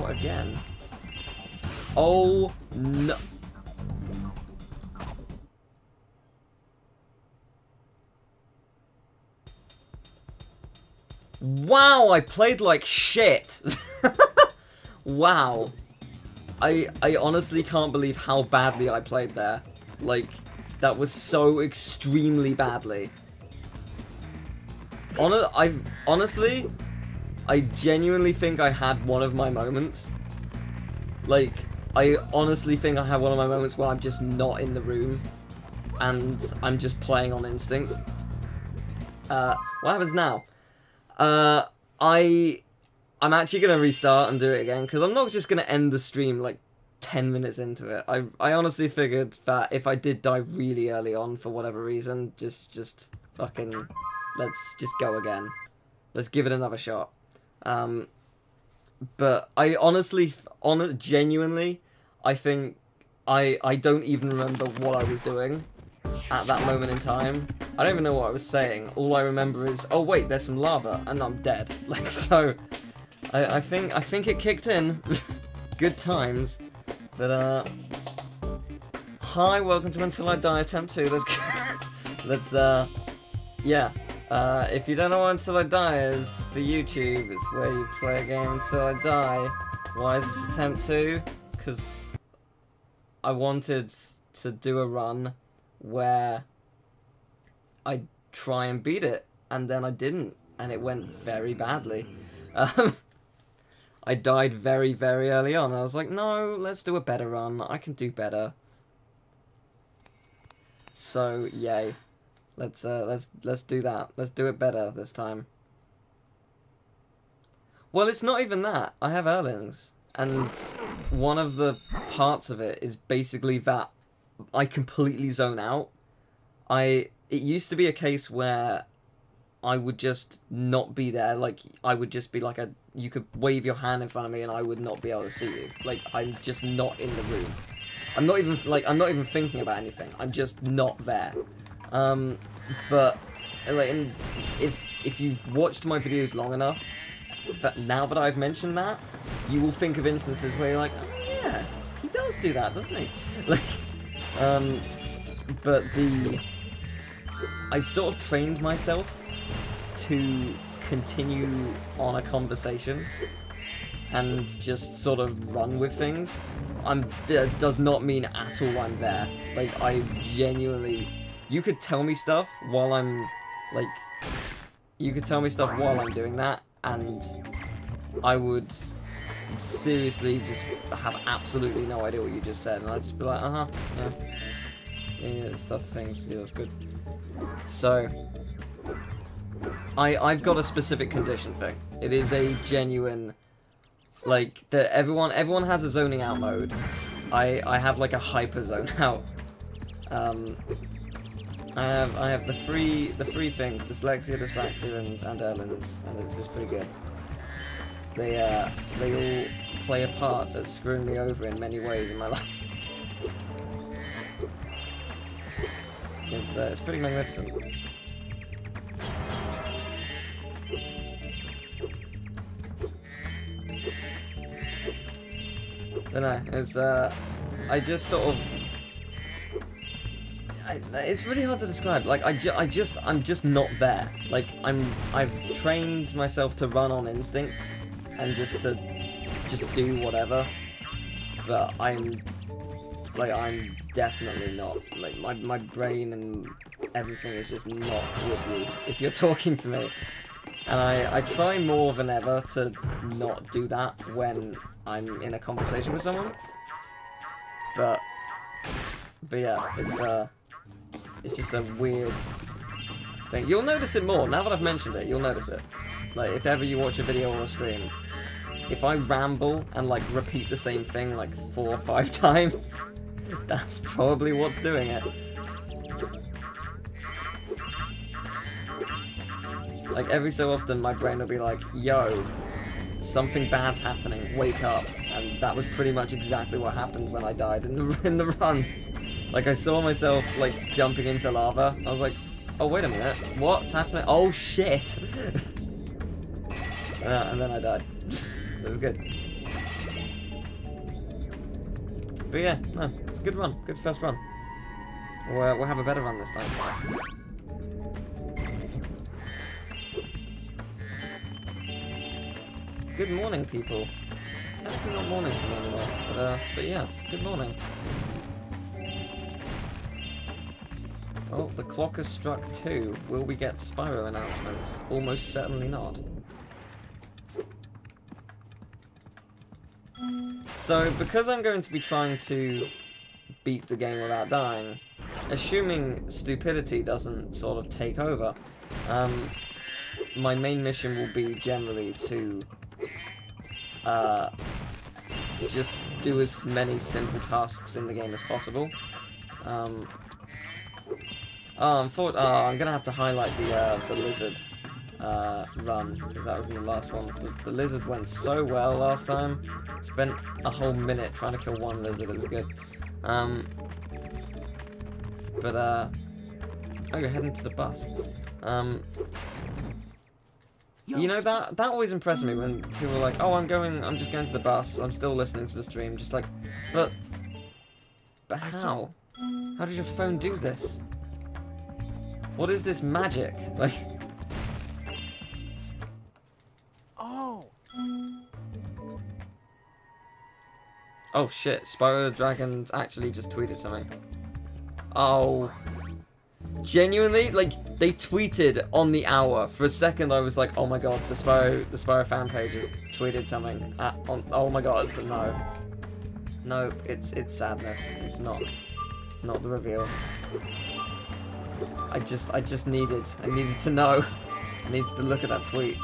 again. Oh, no. Wow, I played like shit. Wow. I honestly can't believe how badly I played there. Like, that was so extremely badly. Honestly, I genuinely think I had one of my moments. Like, I honestly think I had one of my moments where I'm just not in the room and I'm just playing on instinct. What happens now? I'm actually going to restart and do it again, because I'm not just going to end the stream like 10 minutes into it. I honestly figured that if I did die really early on for whatever reason, just fucking, let's just go again. Let's give it another shot. But I honestly, genuinely, I think I don't even remember what I was doing at that moment in time. I don't even know what I was saying. All I remember is, oh wait, there's some lava, and I'm dead. Like, so, I think it kicked in. Good times. But, hi, welcome to Until I Die Attempt 2. Let's, yeah. If you don't know what Until I Die is, for YouTube, it's where you play a game until I die. Why is this Attempt 2? Because I wanted to do a run where I try and beat it, and then I didn't, and it went very badly. I died very, very early on. I was like, no, let's do a better run. I can do better. So, yay. Let's do that. Let's do it better this time. Well, it's not even that. I have Erlings, and one of the parts of it is basically that I completely zone out. It used to be a case where I would just not be there. Like, I would just be like you could wave your hand in front of me and I would not be able to see you. Like, I'm just not in the room. I'm not even thinking about anything. I'm just not there. But like, if you've watched my videos long enough, now that I've mentioned that, you will think of instances where you're like, oh yeah, he does do that, doesn't he? Like, but I've sort of trained myself to continue on a conversation and just sort of run with things. That does not mean at all I'm there. Like, I genuinely, you could tell me stuff while I'm, like, you could tell me stuff while I'm doing that, and I would seriously just have absolutely no idea what you just said, and I'd just be like, yeah, stuff, things, yeah, that's good. So, I've got a specific condition thing. It is a genuine, like, everyone has a zoning out mode. I have like a hyper zone out. I have the three things: dyslexia, dyspraxia, and Erlands, and it's pretty good. They all play a part at screwing me over in many ways in my life. It's pretty magnificent. But no, it's I just sort of, it's really hard to describe. Like, I'm just not there. Like, I've trained myself to run on instinct and just do whatever. But I'm definitely not. Like, my brain and everything is just not with you if you're talking to me. And I try more than ever to not do that when I'm in a conversation with someone. But yeah, it's just a weird thing. You'll notice it more. Now that I've mentioned it, you'll notice it. Like, if ever you watch a video or a stream, if I ramble and, like, repeat the same thing, like, 4 or 5 times, that's probably what's doing it. Like, every so often, my brain will be like, yo, something bad's happening, wake up. And that was pretty much exactly what happened when I died in the run. Like, I saw myself, like, jumping into lava. I was like, oh, wait a minute, what's happening? Oh, shit! And then I died. So it was good. But yeah, no, it's a good run. Good first run. We'll have a better run this time. Good morning, people. Technically not morning for me anymore, but yes, good morning. Oh, the clock has struck 2. Will we get Spyro announcements? Almost certainly not. So, because I'm going to be trying to beat the game without dying, assuming stupidity doesn't sort of take over, my main mission will be generally to just do as many simple tasks in the game as possible. I'm gonna have to highlight the lizard run, because that was in the last one. The lizard went so well last time. Spent a whole minute trying to kill one lizard. It was good. Oh, you're heading to the bus. You know, that always impresses me when people are like, oh, I'm just going to the bus, I'm still listening to the stream, just like, but how? How does your phone do this? What is this magic? Like... Oh shit, Spyro the Dragon's actually just tweeted something. Oh. Genuinely? Like, they tweeted on the hour. For a second I was like, oh my god, the Spyro fan page has tweeted something. Oh my god, but no. No, it's sadness. It's not the reveal. I needed to know. I needed to look at that tweet.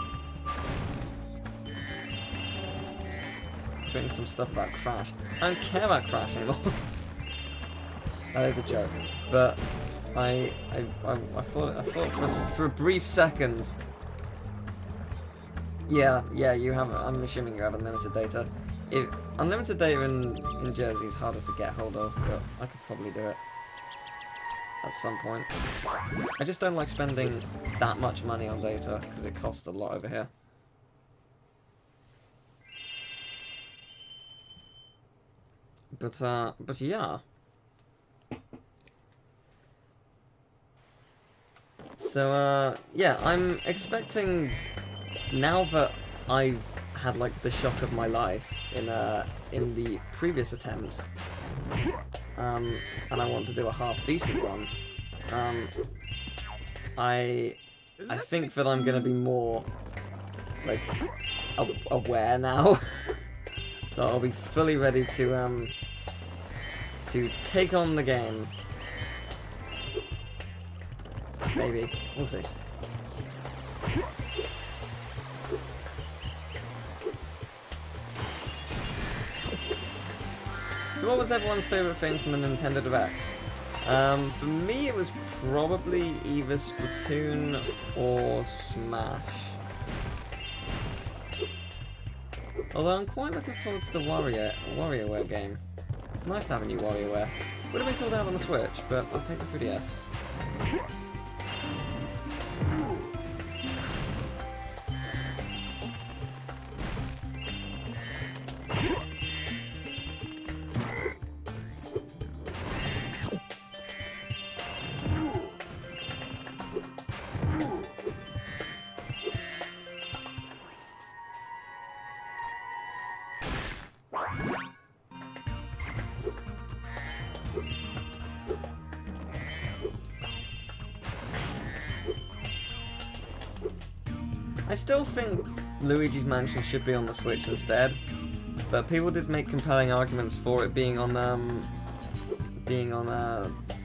Tweeting some stuff about Crash. I don't care about Crash anymore. That is a joke. But I thought for a brief second. Yeah, you have. I'm assuming you have unlimited data. Unlimited data in Jersey is harder to get hold of, but I could probably do it at some point. I just don't like spending that much money on data because it costs a lot over here. But yeah. So yeah, I'm expecting, now that I've had like the shock of my life in the previous attempt, and I want to do a half decent one, I think that I'm gonna be more like aware now. So I'll be fully ready to take on the game. Maybe. We'll see. So what was everyone's favourite thing from the Nintendo Direct? For me it was probably either Splatoon or Smash. Although I'm quite looking forward to the WarioWare game. It's nice to have a new WarioWare. Would have been cool to have on the Switch, but I'll take the 3DS. I still think Luigi's Mansion should be on the Switch instead, but people did make compelling arguments for it being on the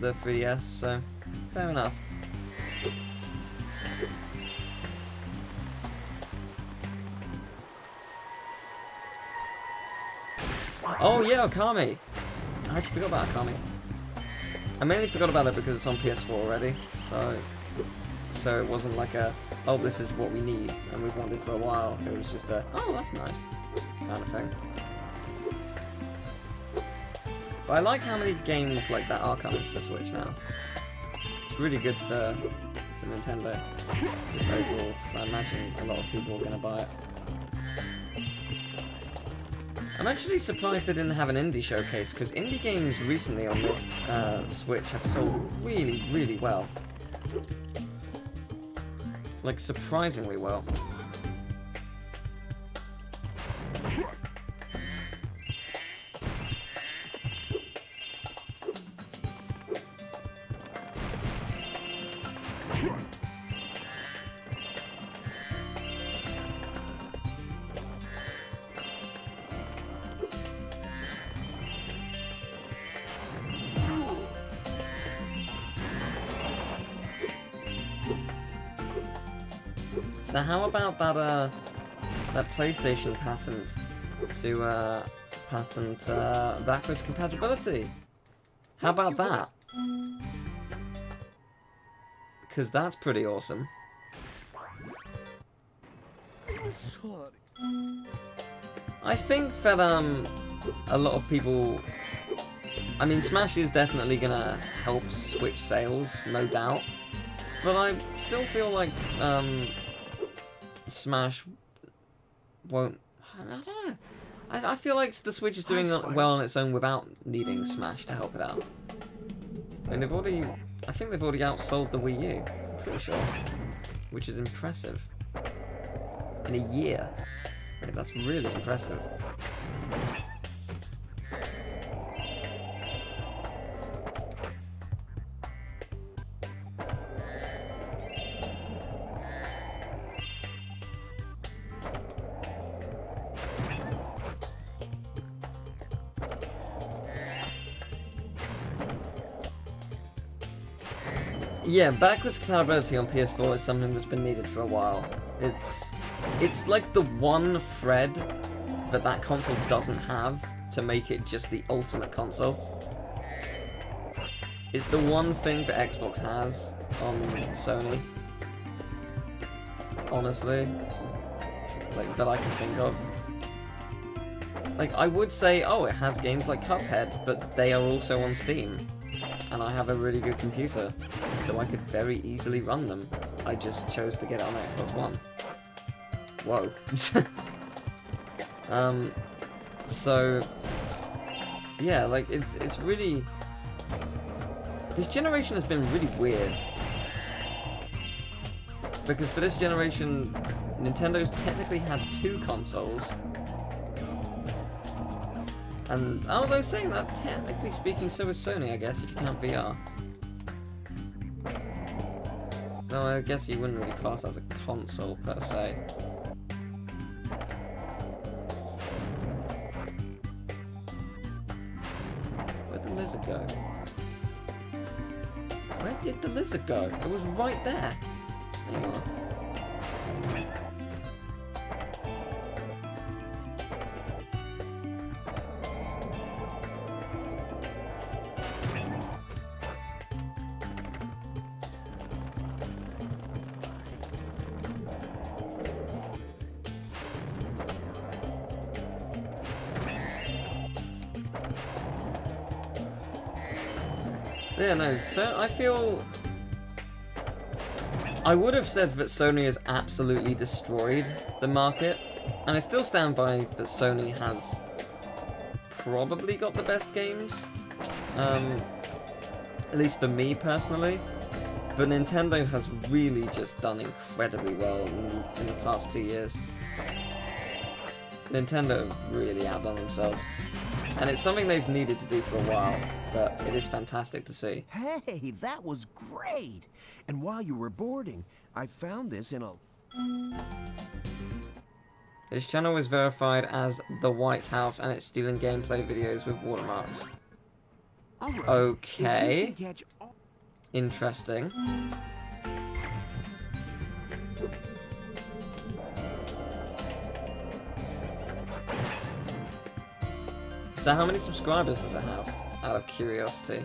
3DS, so fair enough. Oh yeah, Okami! I actually forgot about Okami. I mainly forgot about it because it's on PS4 already, so it wasn't like a, oh, this is what we need, and we've wanted for a while. It was just a, oh, that's nice, kind of thing. But I like how many games like that are coming to the Switch now. It's really good for Nintendo, just overall, because I imagine a lot of people are going to buy it. I'm actually surprised they didn't have an indie showcase, because indie games recently on the Switch have sold really, really well. Like, surprisingly well. So how about that PlayStation patent to patent backwards compatibility? How about that? Because that's pretty awesome. I think that a lot of people, I mean, Smash is definitely gonna help Switch sales, no doubt. But I still feel like Smash won't. I don't know. I feel like the Switch is doing well on its own without needing Smash to help it out. I mean, I think they've already outsold the Wii U. I'm pretty sure, which is impressive. In a year, like, that's really impressive. Yeah, backwards compatibility on PS4 is something that's been needed for a while. It's like the one thread that console doesn't have to make it just the ultimate console. It's the one thing that Xbox has on Sony. Honestly, like, that I can think of. Like, I would say, oh, it has games like Cuphead, but they are also on Steam. And I have a really good computer, so I could very easily run them. I just chose to get it on Xbox One. Whoa. So yeah, like, it's really, this generation has been really weird, because for this generation, Nintendo's technically had 2 consoles. And although saying that, technically speaking, so is Sony, I guess, if you count VR. No, I guess you wouldn't really class that as a console, per se. Where'd the lizard go? Where did the lizard go? It was right there. There you are. Yeah, no, so I feel... I would have said that Sony has absolutely destroyed the market, and I still stand by that Sony has probably got the best games, at least for me personally, but Nintendo has really just done incredibly well in the past 2 years. Nintendo have really outdone themselves. And it's something they've needed to do for a while, but it is fantastic to see. Hey, that was great! And while you were boarding, I found this in a... This channel is verified as The White House, and it's stealing gameplay videos with watermarks. Right. Okay. Interesting. So how many subscribers does it have, out of curiosity?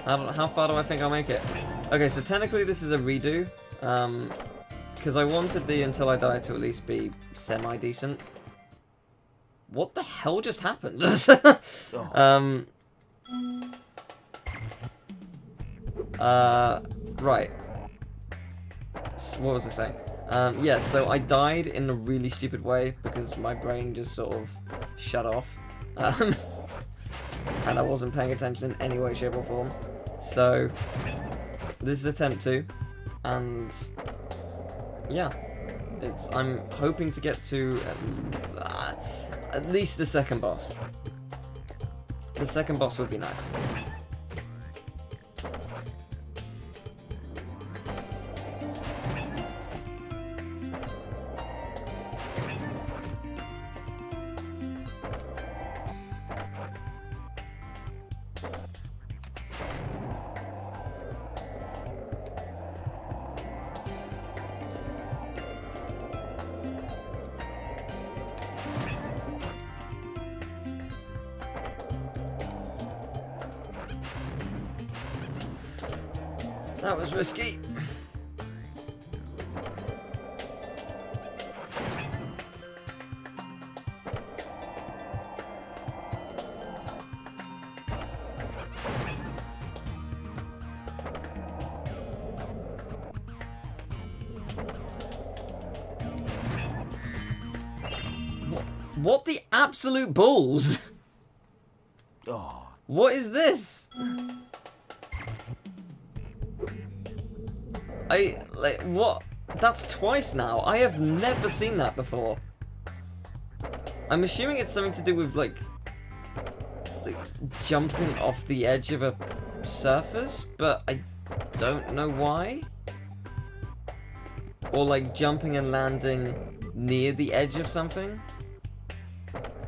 How far do I think I'll make it? Okay, so technically this is a redo, because I wanted the Until I Die to at least be semi-decent. What the hell just happened? Right. What was I saying? Yeah, so I died in a really stupid way because my brain just sort of shut off. And I wasn't paying attention in any way, shape or form. So, this is attempt 2. And, yeah. I'm hoping to get to at least the second boss. The second boss would be nice. That was risky. What the absolute balls? Oh. What is this? What? That's twice now. I have never seen that before. I'm assuming it's something to do with, like jumping off the edge of a surface, but I don't know why. Or, like, jumping and landing near the edge of something.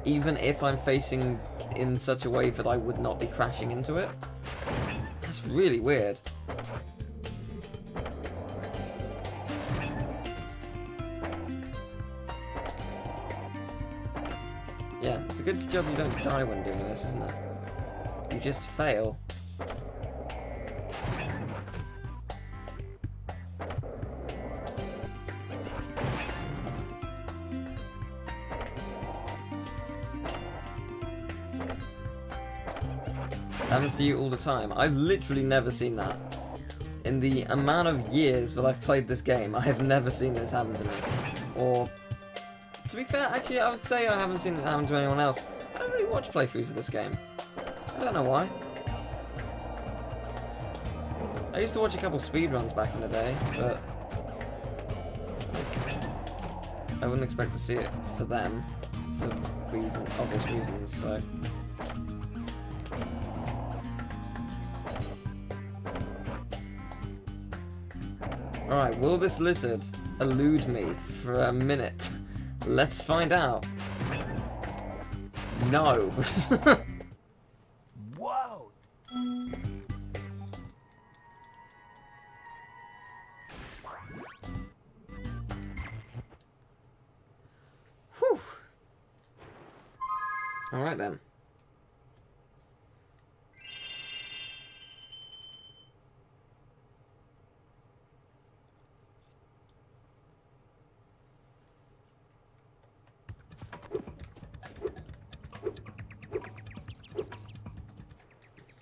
Even if I'm facing in such a way that I would not be crashing into it. That's really weird. Yeah, it's a good job you don't die when doing this, isn't it? You just fail. Happens to you all the time. I've literally never seen that. In the amount of years that I've played this game, I have never seen this happen to me. Or, to be fair, actually I would say I haven't seen it happen to anyone else. I don't really watch playthroughs of this game. I don't know why. I used to watch a couple speedruns back in the day, but I wouldn't expect to see it for them, for obvious reasons, so... Alright, will this lizard elude me for a minute? Let's find out. No. Whoa! Whew. Alright then.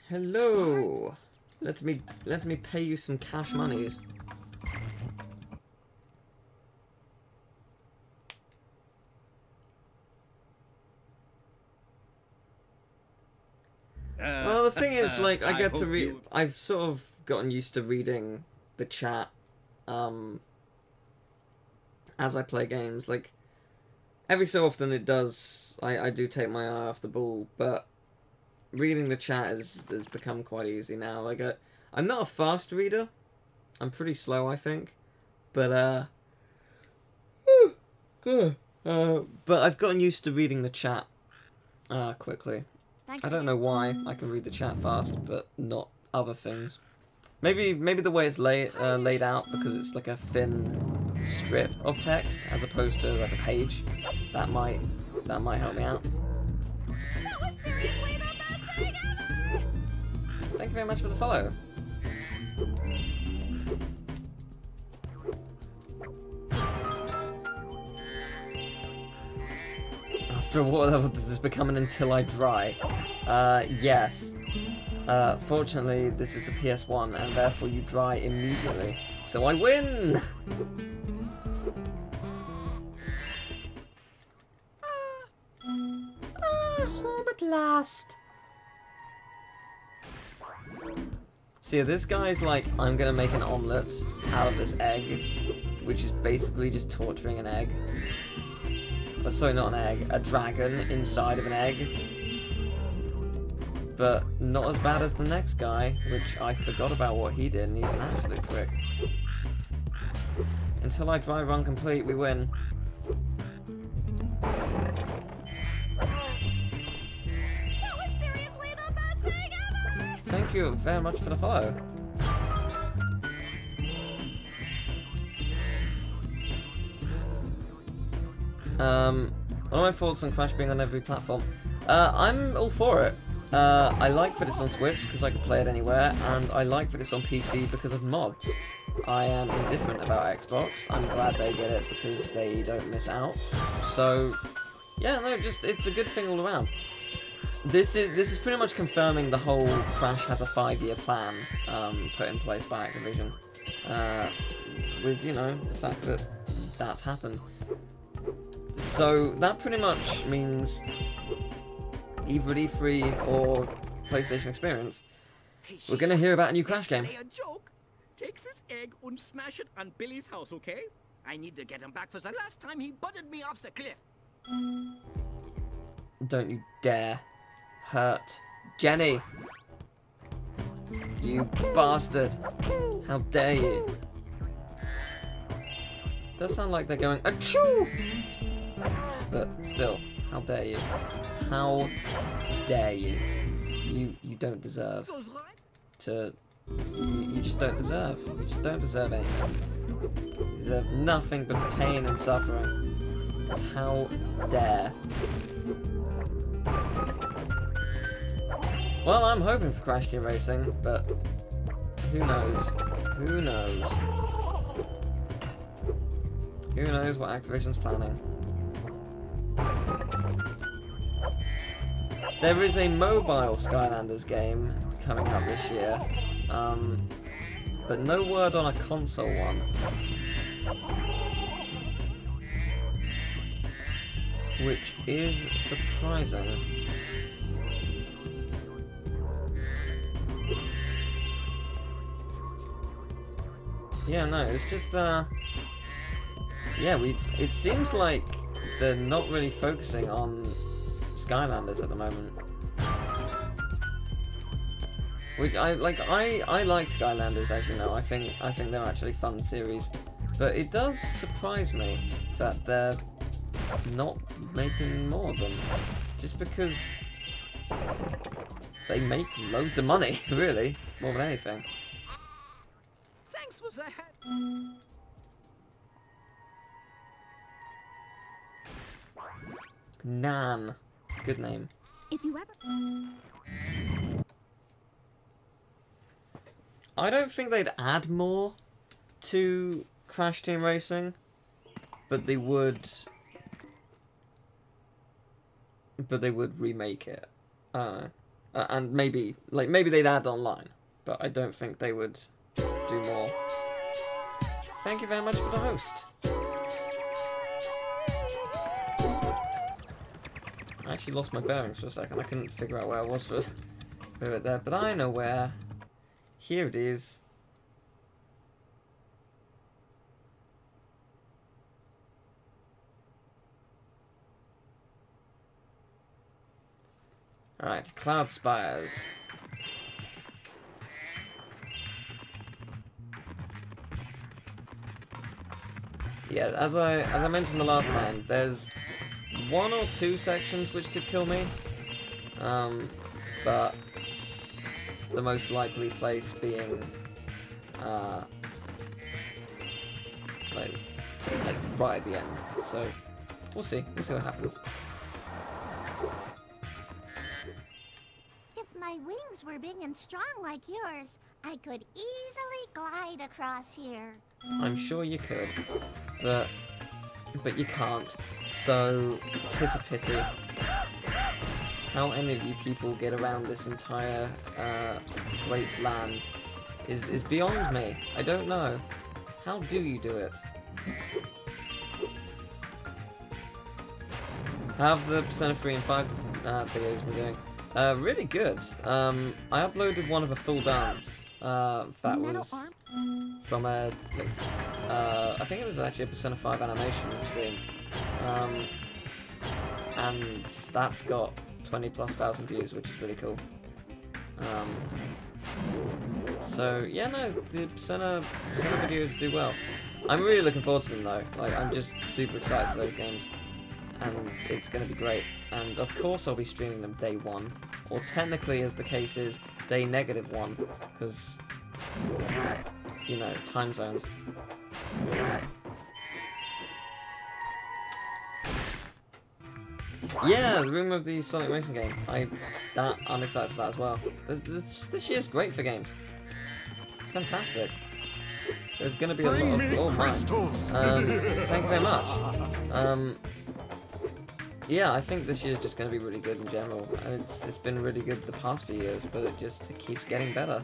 Hello. Let me pay you some cash monies. Well, the thing is, like, I get to read. I've sort of gotten used to reading the chat, as I play games. Like, every so often it does. I do take my eye off the ball, but reading the chat has become quite easy now. Like, I'm not a fast reader. I'm pretty slow, I think. But, but I've gotten used to reading the chat, quickly. Thanks I don't know why I can read the chat fast, but not other things. Maybe the way it's laid out, because it's like a thin strip of text, as opposed to like a page. That might help me out. That was seriously the best thing ever! Thank you very much for the follow. After what level does this become an until I dry? Yes. Fortunately, this is the PS1, and therefore you dry immediately. So I win! fast! See, this guy's like, I'm gonna make an omelette out of this egg, which is basically just torturing an egg. Oh, sorry, not an egg, a dragon inside of an egg. But not as bad as the next guy, which I forgot about what he did, and he's an absolute prick. Until I dry run complete, we win. That was seriously the best thing ever! Thank you very much for the follow. What are my thoughts on Crash being on every platform? I'm all for it. I like that it's on Switch because I can play it anywhere, and I like that it's on PC because of mods. I am indifferent about Xbox. I'm glad they get it because they don't miss out. So, yeah, no, just it's a good thing all around. This is pretty much confirming the whole Crash has a 5-year plan put in place by Activision, with, you know, the fact that that's happened. So that pretty much means either E3 or PlayStation Experience, we're gonna hear about a new Crash game. A joke? Takes his egg and smash it on Billy's house, okay? I need to get him back for the last time he butted me off the cliff. Don't you dare hurt Jenny! You bastard! How dare you! Does sound like they're going achoo! But still, how dare you? How dare you? You don't deserve to. You just don't deserve. You just don't deserve anything. You deserve nothing but pain and suffering. Because how dare? Well, I'm hoping for Crash Team Racing, but who knows? Who knows? Who knows what Activision's planning? There is a mobile Skylanders game coming out this year, but no word on a console one. Which is surprising. Yeah, no, it's just, yeah, it seems like they're not really focusing on Skylanders at the moment. Which I like Skylanders, as you know. I think they're actually fun series. But it does surprise me that they're not making more of them. Just because they make loads of money, really, more than anything. Thanks for that. Nan. Good name. If you ever... I don't think they'd add more to Crash Team Racing, but they would remake it. I don't know. And maybe they'd add online, but I don't think they would do more. Thank you very much for the host. I actually lost my bearings for a second. I couldn't figure out where I was for it there, but I know where. Here it is. Alright, Cloud Spires. Yeah, as I mentioned the last time, there's 1 or 2 sections which could kill me, but the most likely place being like right at the end. So we'll see what happens. If my wings were big and strong like yours, I could easily glide across here. I'm sure you could, but you can't. So 'tis a pity. How any of you people get around this entire great land is beyond me. I don't know. How do you do it? How have the Persona 3 and 5 videos been doing? Really good. I uploaded one of a full dance. That was from a, I think it was actually a Persona 5 animation stream. And that's got 20,000+ views, which is really cool. So yeah, no, the Persona videos do well. I'm really looking forward to them though. Like, I'm just super excited for those games, and it's going to be great. And of course, I'll be streaming them day 1, or technically, as the case is, day -1, because you know, time zones. Yeah, the rumor of the Sonic Racing game. I'm excited for that as well. This year's great for games. Fantastic. There's going to be a lot of... Oh my. Thank you very much. Yeah, I think this year's just going to be really good in general. It's been really good the past few years, but it keeps getting better.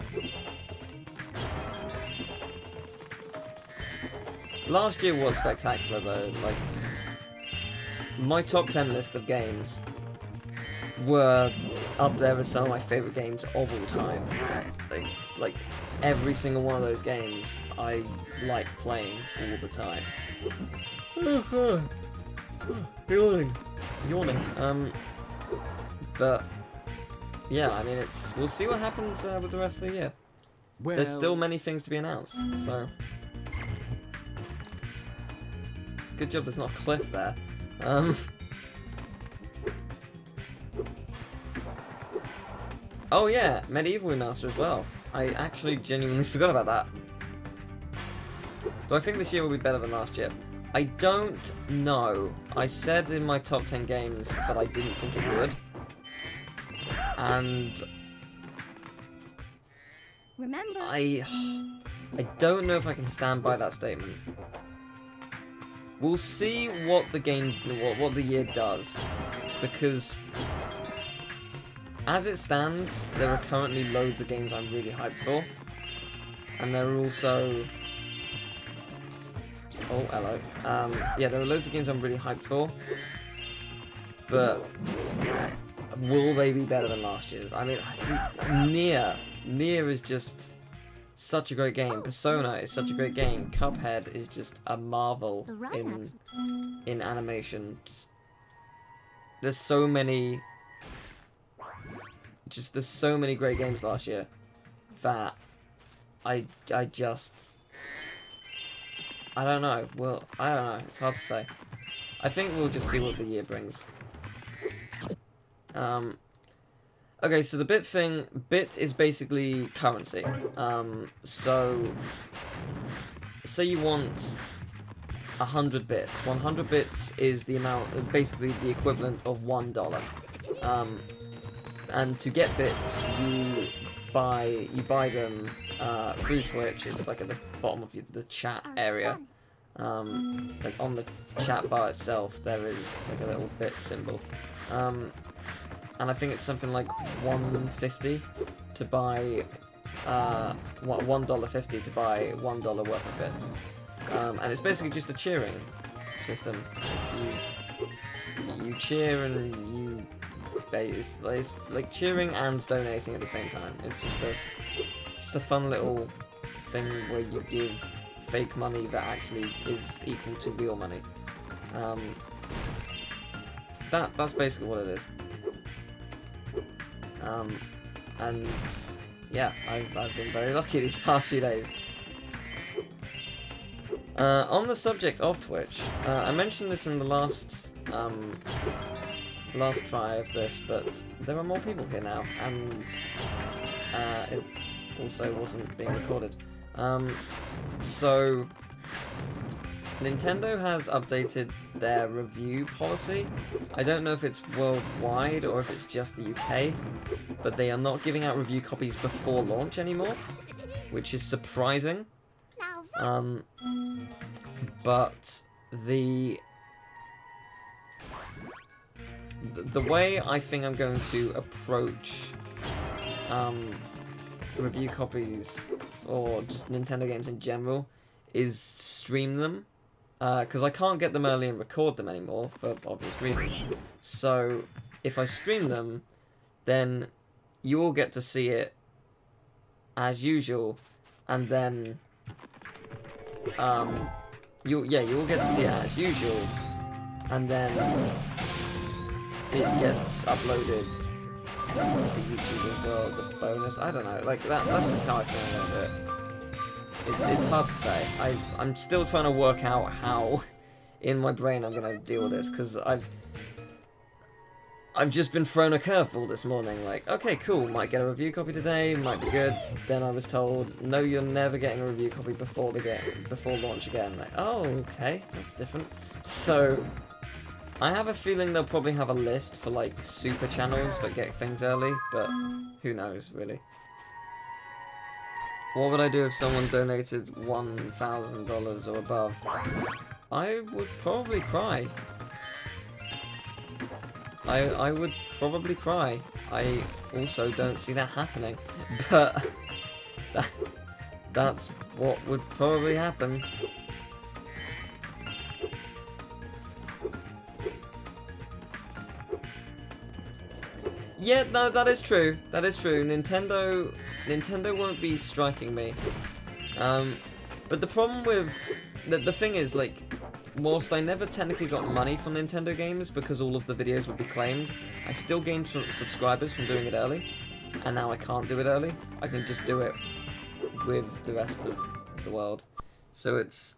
Last year was spectacular though. Like, my top 10 list of games were up there as some of my favourite games of all time. Like every single one of those games I like playing all the time. Yawning. But yeah, I mean, we'll see what happens with the rest of the year. Well, There's still many things to be announced, so it's a good job there's not a cliff there. Oh yeah, Medieval Remaster as well. I actually genuinely forgot about that. Do I think this year will be better than last year? I don't know. I said in my top 10 games that I didn't think it would. And Remember, I don't know if I can stand by that statement. We'll see what the year does, because as it stands, there are currently loads of games I'm really hyped for, and there are also yeah, there are loads of games I'm really hyped for, but will they be better than last year's? I mean, Nier is just such a great game. Persona is such a great game. Cuphead is just a marvel in animation. There's so many great games last year that I don't know. Well, I don't know. It's hard to say. I think we'll just see what the year brings. Okay, so the bit is basically currency. So say you want 100 bits. 100 bits is the amount, basically the equivalent of $1. And to get bits, you buy them through Twitch. It's like at the bottom of the chat area. Like on the chat bar itself, there is like a little bit symbol. And I think it's something like $1.50 to buy, $1.50 to buy $1 worth of bits. And it's basically just a cheering system. You cheer and you, it's like cheering and donating at the same time. It's just a fun little thing where you give fake money that actually is equal to real money. That's basically what it is. And yeah, I've been very lucky these past few days. On the subject of Twitch, I mentioned this in the last try of this, but there are more people here now, and it's also wasn't being recorded. So Nintendo has updated their review policy. I don't know if it's worldwide or if it's just the UK, but they are not giving out review copies before launch anymore, which is surprising. But the way I think I'm going to approach review copies or just Nintendo games in general is stream them. Because I can't get them early and record them anymore, for obvious reasons. So, if I stream them, then you all get to see it as usual, and then you all get to see it as usual, and then it gets uploaded to YouTube as well as a bonus. I don't know, like that's just how I feel about it. It's hard to say. I'm still trying to work out how in my brain I'm gonna deal with this, because I've just been thrown a curveball this morning. Like, okay, cool, might get a review copy today, might be good. Then I was told, no, you're never getting a review copy before launch again. Like, oh, okay, that's different. So I have a feeling they'll probably have a list for like super channels that get things early, but who knows, really. What would I do if someone donated $1,000 or above? I would probably cry. I would probably cry. I also don't see that happening, but that's what would probably happen. Yeah, no, that is true. That is true. Nintendo won't be striking me. But the problem with the thing is, like, whilst I never technically got money from Nintendo games because all of the videos would be claimed, I still gained subscribers from doing it early, and now I can't do it early. I can just do it with the rest of the world. So it's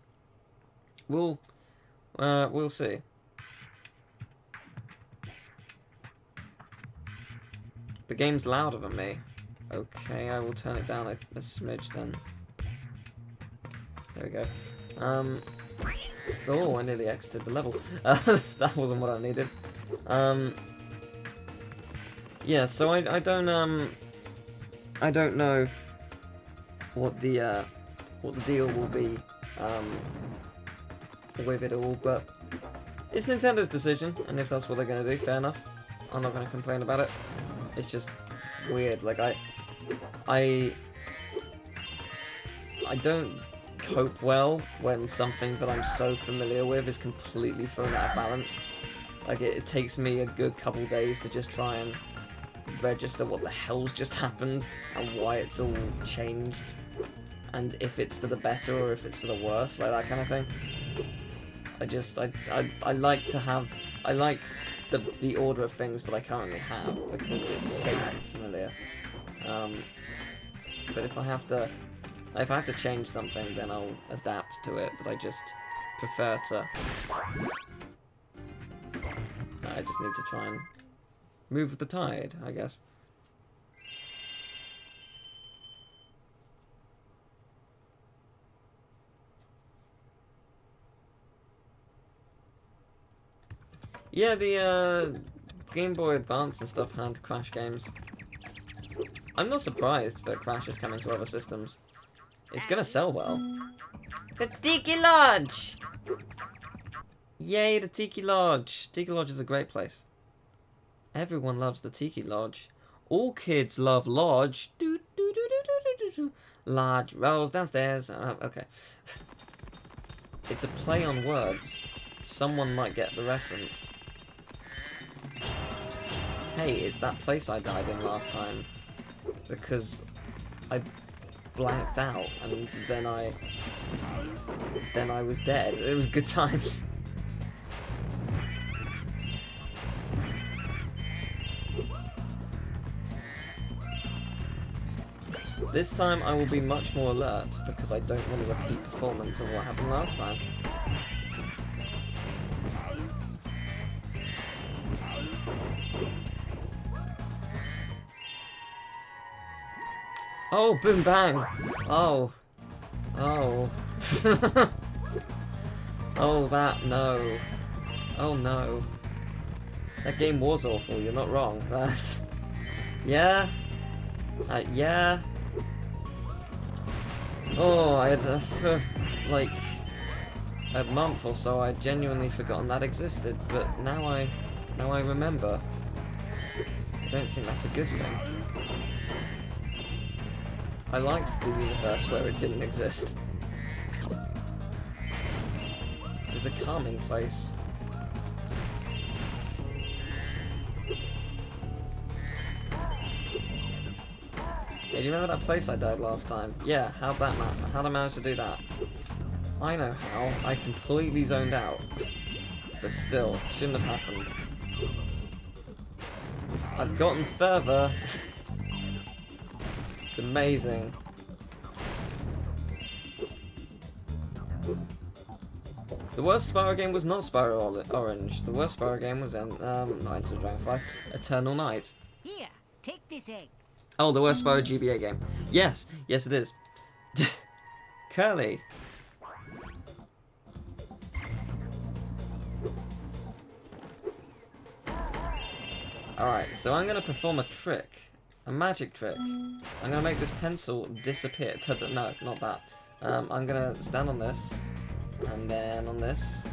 we'll see. The game's louder than me. Okay, I will turn it down a smidge then. There we go. Oh, I nearly exited the level. That wasn't what I needed. Yeah, so I don't know what the deal will be with it all, but it's Nintendo's decision, and if that's what they're gonna do, fair enough. I'm not gonna complain about it. It's just weird. Like I don't cope well when something that I'm so familiar with is completely thrown out of balance. Like it takes me a good couple days to just try and register what the hell's just happened and why it's all changed, and if it's for the better or if it's for the worse, like that kind of thing. I like to have, I like the order of things that I currently have because it's safe and familiar. But if I have to change something, then I'll adapt to it. But I just prefer to. I just need to try and move with the tide, I guess. Yeah, the Game Boy Advance and stuff had Crash games. I'm not surprised that Crash is coming to other systems. It's gonna sell well. The Tiki Lodge! Yay, the Tiki Lodge! Tiki Lodge is a great place. Everyone loves the Tiki Lodge. All kids love Lodge. Do, do, do, do, do, do, do. Lodge rolls downstairs. Okay. It's a play on words. Someone might get the reference. Hey, it's that place I died in last time. Because I blanked out and then I was dead. It was good times. This time I will be much more alert because I don't want to repeat performance of what happened last time. Oh, boom bang! Oh. Oh. Oh, that, no. Oh, no. That game was awful, you're not wrong. That's... Yeah? Yeah? Oh, I had, like, a month or so, I'd genuinely forgotten that existed, but now I remember. I don't think that's a good thing. I liked the universe where it didn't exist. It was a calming place. Hey, do you remember that place I died last time? Yeah, how'd I manage to do that? I know how. I completely zoned out. But still, shouldn't have happened. I've gotten further. It's amazing. The worst Spyro game was not Spyro Orange. The worst Spyro game was not Into the Dragonfly, Eternal Night. Here, take this egg. Oh, the worst Spyro GBA game. Yes, yes it is. Curly. Alright, so I'm going to perform a trick. A magic trick. I'm going to make this pencil disappear. No, not that. I'm going to stand on this. And then on this.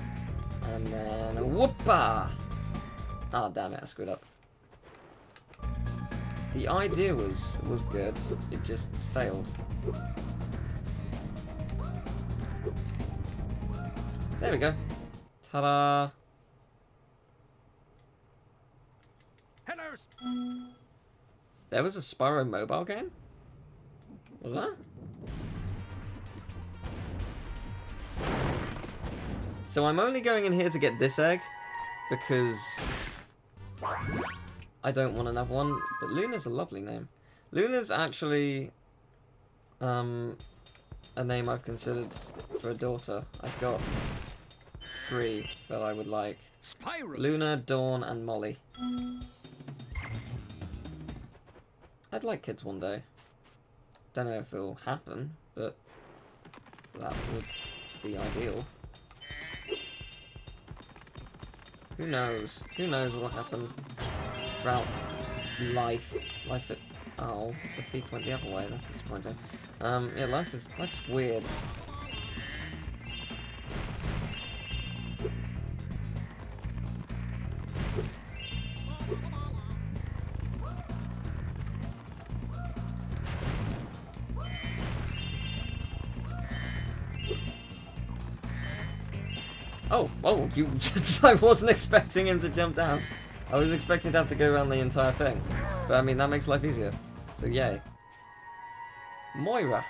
And then... Whoopa! Ah, damn it, I screwed up. The idea was good. It just failed. There we go. Ta-da! There was a Spyro mobile game? Was that? So I'm only going in here to get this egg because I don't want another one, but Luna's a lovely name. Luna's actually a name I've considered for a daughter. I've got 3 that I would like. Spyro. Luna, Dawn, and Molly. I'd like kids one day. Don't know if it'll happen, but that would be ideal. Who knows? Who knows what will happen throughout life? Life at... Oh, the thief went the other way. That's disappointing. Yeah, life's weird. Oh, you... I wasn't expecting him to jump down. I was expecting to have to go around the entire thing. But, I mean, that makes life easier. So, yay. Moira.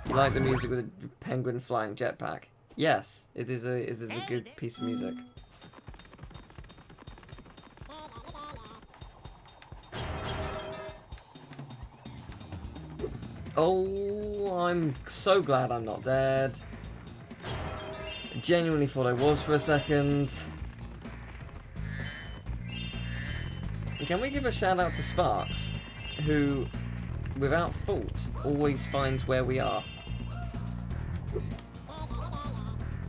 You like the music with a penguin flying jetpack? Yes, it is a good piece of music. Oh, I'm so glad I'm not dead. I genuinely thought I was for a second. Can we give a shout out to Sparks, who, without fault, always finds where we are?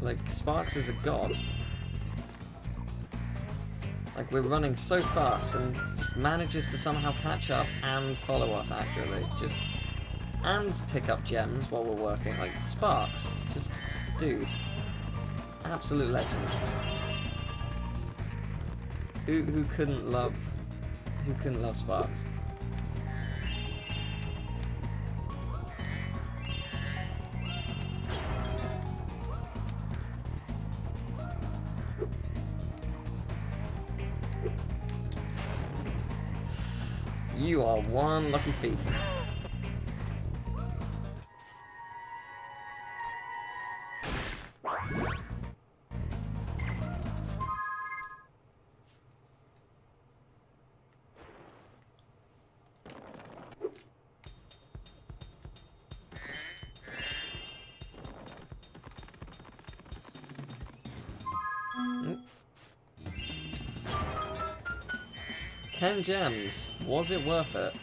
Like, Sparks is a god. Like, we're running so fast and just manages to somehow catch up and follow us accurately. Just... and pick up gems while we're working. Like, Sparks. Just, dude. Absolute legend. Who couldn't love Sparks? You are one lucky thief. Mm. 10 gems. Was it worth it?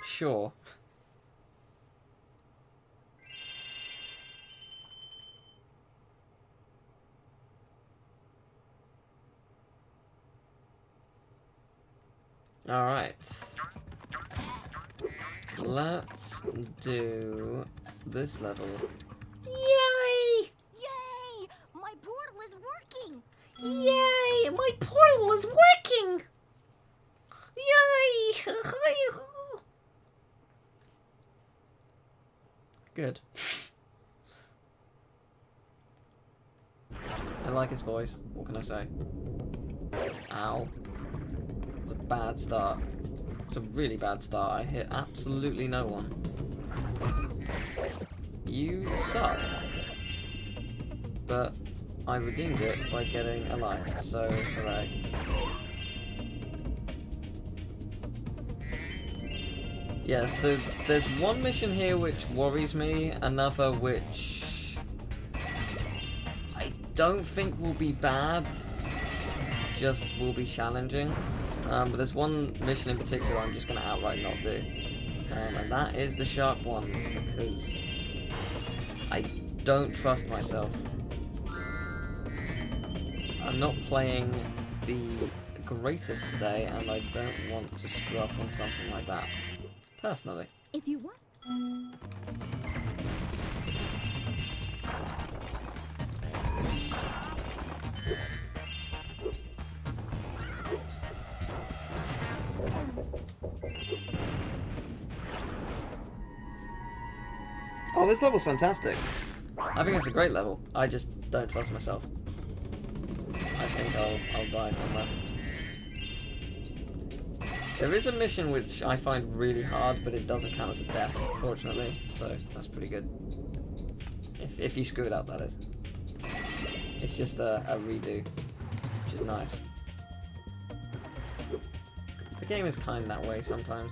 Sure. Alright. Let's do this level. Yay! Yay! My portal is working! Yay! My portal is working! Yay! Good. I like his voice. What can I say? Ow. It was a bad start. It's a really bad start. I hit absolutely no one. You suck. But I redeemed it by getting a life, so hooray. Yeah, so there's one mission here which worries me, another which I don't think will be bad, just will be challenging. But there's one mission in particular I'm just going to outright not do. And that is the shark one, because I don't trust myself. I'm not playing the greatest today, and I don't want to screw up on something like that. Personally. If you want. Oh, this level's fantastic. I think it's a great level. I just don't trust myself. I think I'll die somewhere. There is a mission which I find really hard, but it doesn't count as a death, fortunately, so that's pretty good. If you screw it up, that is. It's just a redo, which is nice. The game is kind of that way sometimes.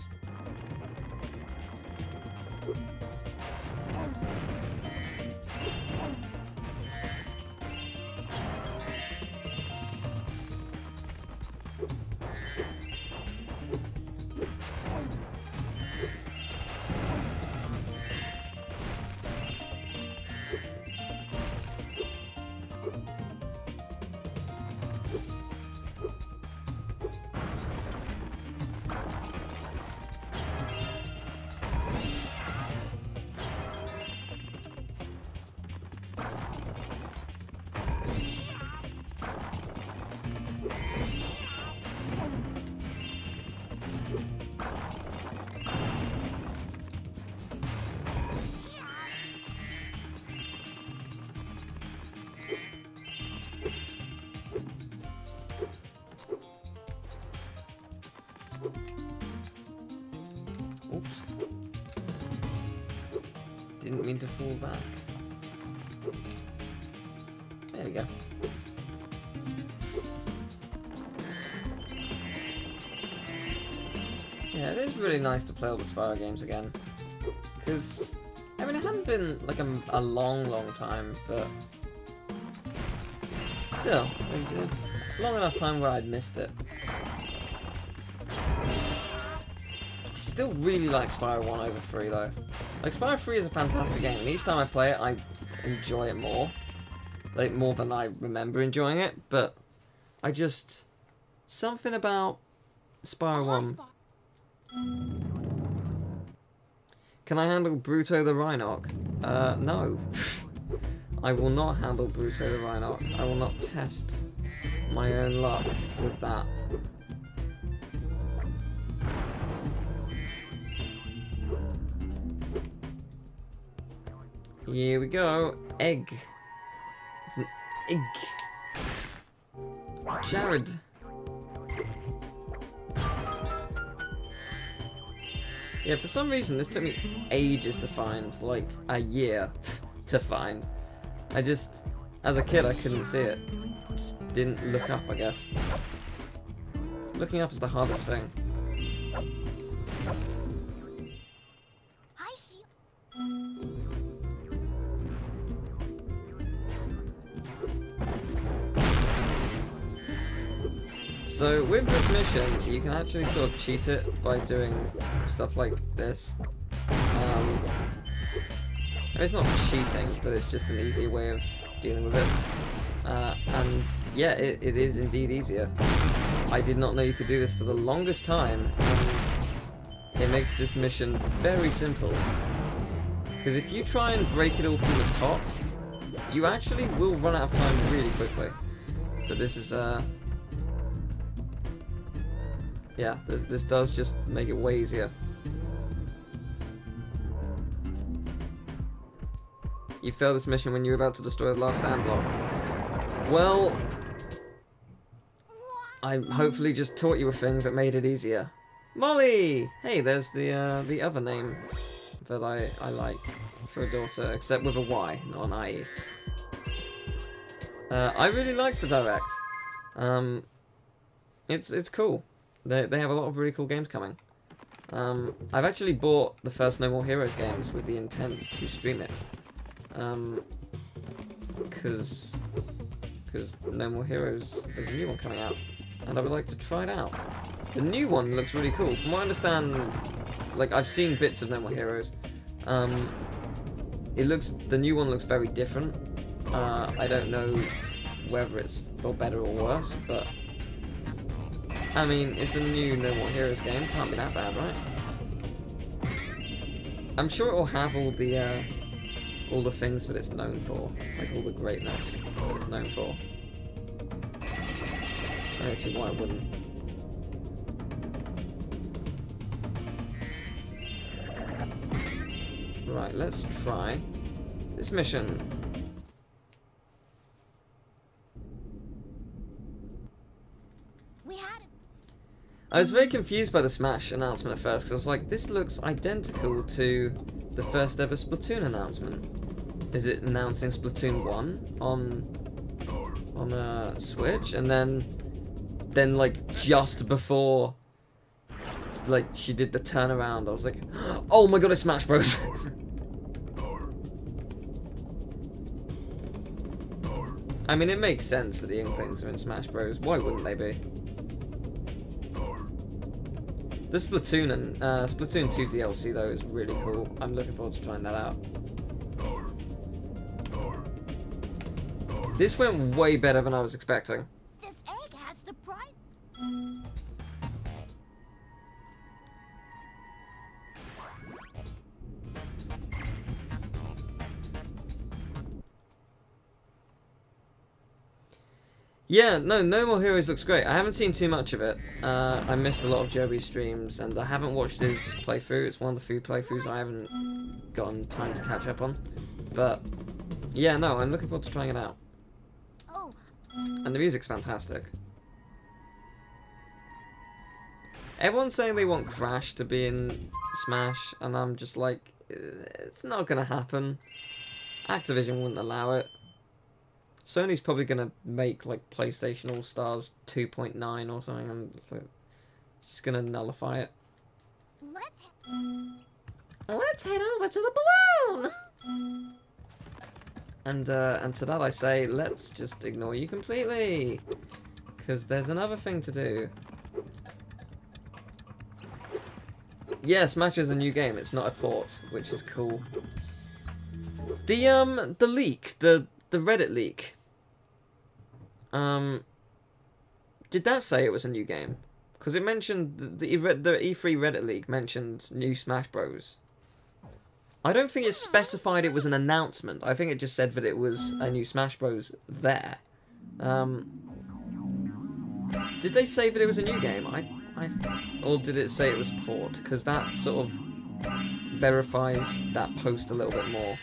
Oops. Didn't mean to fall back. There we go. Yeah, it is really nice to play all the Spyro games again. Because, I mean, it hadn't been like a long time, but still, a long enough time where I'd missed it. I still really like Spyro 1 over 3 though. Like, Spyro 3 is a fantastic game, and each time I play it, I enjoy it more. Like, more than I remember enjoying it, but I just... something about Spyro 1... Can I handle Bruto the Rhinoc? No. I will not handle Bruto the Rhinoc. I will not test my own luck with that. Here we go. Egg. It's an egg. Jared. Yeah, for some reason this took me ages to find, like a year to find. I just, as a kid I couldn't see it. Just didn't look up, I guess. Looking up is the hardest thing. I see. So with this mission, you can actually sort of cheat it by doing stuff like this. It's not cheating, but it's just an easier way of dealing with it. And yeah, it is indeed easier. I did not know you could do this for the longest time, and it makes this mission very simple. Because if you try and break it all from the top, you actually will run out of time really quickly. But this is, yeah, this does just make it way easier. You failed this mission when you were about to destroy the last sand block. Well, I hopefully just taught you a thing that made it easier. Molly! Hey, there's the other name that I like for a daughter, except with a Y, not an IE. I really liked the Direct. It's cool. They have a lot of really cool games coming. I've actually bought the first No More Heroes games with the intent to stream it. Because No More Heroes, there's a new one coming out, and I would like to try it out. The new one looks really cool. From what I understand, like, I've seen bits of No More Heroes. The new one looks very different. I don't know whether it's for better or worse, but I mean, it's a new No More Heroes game. Can't be that bad, right? I'm sure it will have all the things that it's known for, like all the greatness that it's known for. I don't see why it wouldn't. Right, let's try this mission. I was very confused by the Smash announcement at first, because I was like, this looks identical to the first ever Splatoon announcement. Is it announcing Splatoon 1 on Switch? And then like just before like she did the turnaround, I was like, oh my god, it's Smash Bros. I mean, it makes sense for the Inklings are in Smash Bros. Why wouldn't they be? The Splatoon and Splatoon 2 DLC though is really cool. I'm looking forward to trying that out. This went way better than I was expecting. This egg has surprise. Yeah, no More Heroes looks great. I haven't seen too much of it. I missed a lot of Joey's streams, and I haven't watched his playthrough. It's one of the few playthroughs I haven't gotten time to catch up on. But yeah, no, I'm looking forward to trying it out. Oh. And the music's fantastic. Everyone's saying they want Crash to be in Smash, and I'm just like, it's not gonna happen. Activision wouldn't allow it. Sony's probably gonna make like PlayStation All Stars 2.9 or something, and it's just gonna nullify it. Let's head over to the balloon. And to that I say, let's just ignore you completely, because there's another thing to do. Yeah, Smash is a new game. It's not a port, which is cool. The leak, the Reddit leak. Did that say it was a new game? Because it mentioned the E3 Reddit leak mentioned new Smash Bros. I don't think it specified it was an announcement. I think it just said that it was a new Smash Bros. There. Did they say that it was a new game? Or did it say it was a port? Because that sort of verifies that post a little bit more,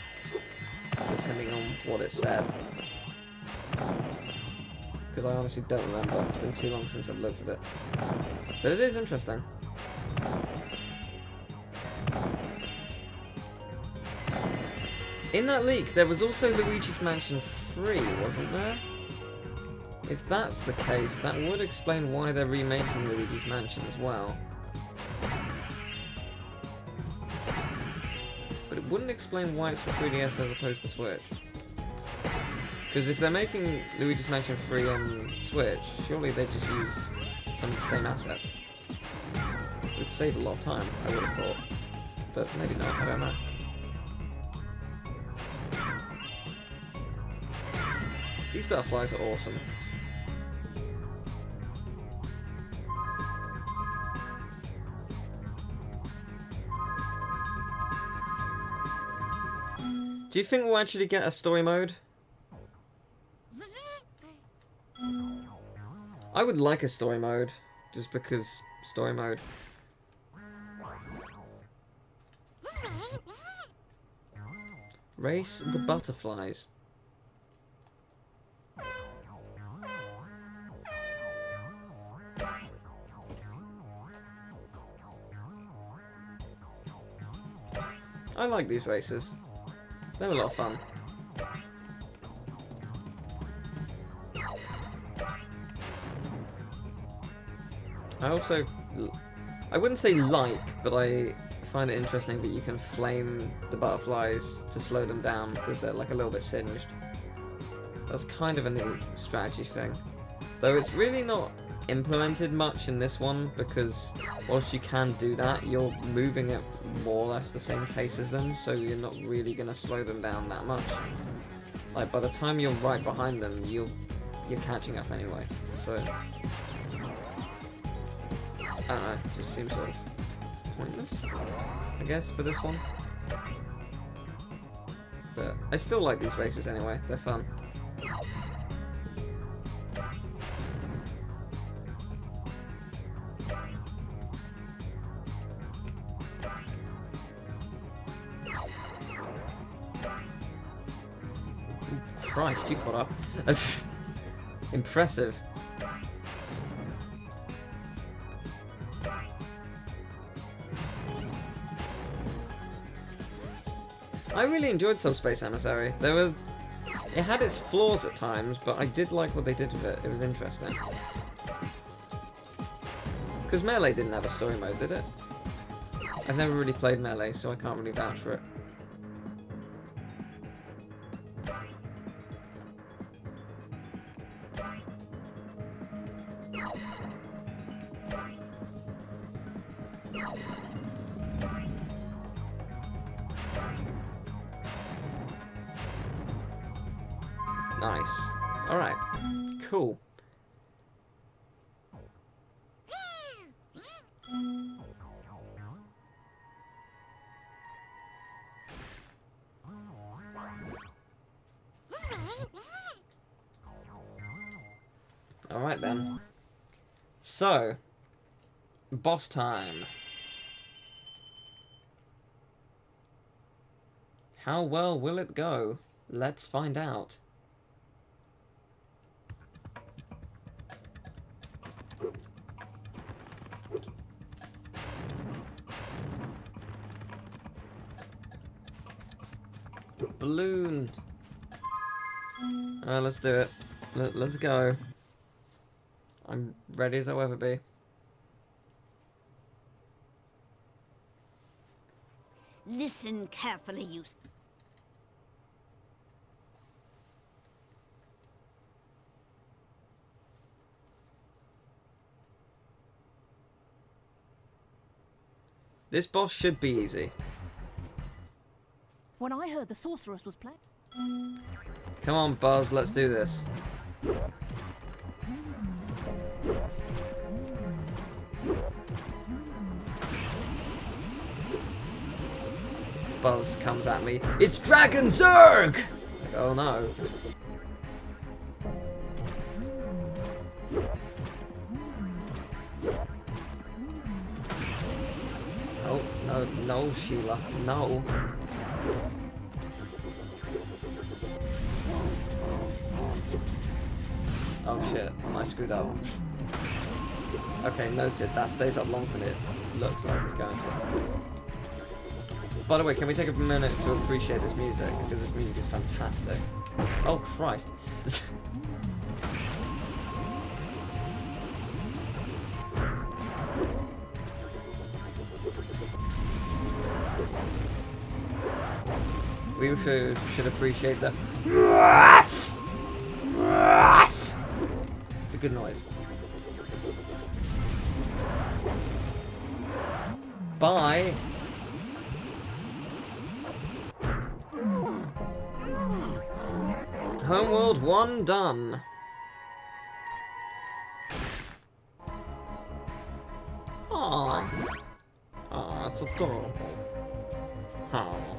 depending on what it said. Because I honestly don't remember. It's been too long since I've looked at it. But it is interesting. In that leak, there was also Luigi's Mansion 3, wasn't there? If that's the case, that would explain why they're remaking Luigi's Mansion as well. But it wouldn't explain why it's for 3DS as opposed to Switch. Because if they're making Luigi's Mansion 3 on Switch, surely they just use some of the same assets. It would save a lot of time, I would have thought. But maybe not, I don't know. These butterflies are awesome. Do you think we'll actually get a story mode? I would like a story mode, just because story mode. Race the butterflies. I like these races. They're a lot of fun. I wouldn't say like, but I find it interesting that you can flame the butterflies to slow them down because they're like a little bit singed. That's kind of a neat strategy thing. Though it's really not implemented much in this one because whilst you can do that, you're moving at more or less the same pace as them, so you're not really going to slow them down that much. Like, by the time you're right behind them, you're catching up anyway, so... I don't know, it just seems sort of pointless, I guess, for this one. But I still like these races anyway, they're fun. Christ, you caught up. Impressive. I really enjoyed Subspace Emissary. It had its flaws at times, but I did like what they did with it. It was interesting. Because Melee didn't have a story mode, did it? I've never really played Melee, so I can't really vouch for it. Nice. Alright. Cool. Alright then. So, boss time. How well will it go? Let's find out. Balloon. Let's do it. Let's go. I'm ready as I'll ever be. Listen carefully, you... This boss should be easy. When I heard the sorceress was playing. Come on, Buzz, let's do this. Buzz comes at me. It's Dragon Zerg! Like, oh no. Oh, no, no, Sheila, no. Oh shit, I screwed up. Okay, noted. That stays up longer than it looks like it's going to. By the way, can we take a minute to appreciate this music? Because this music is fantastic. Oh Christ. We should appreciate the... It's a good noise. Bye. Homeworld 1 done. Aww. Aww, it's adorable. Aww.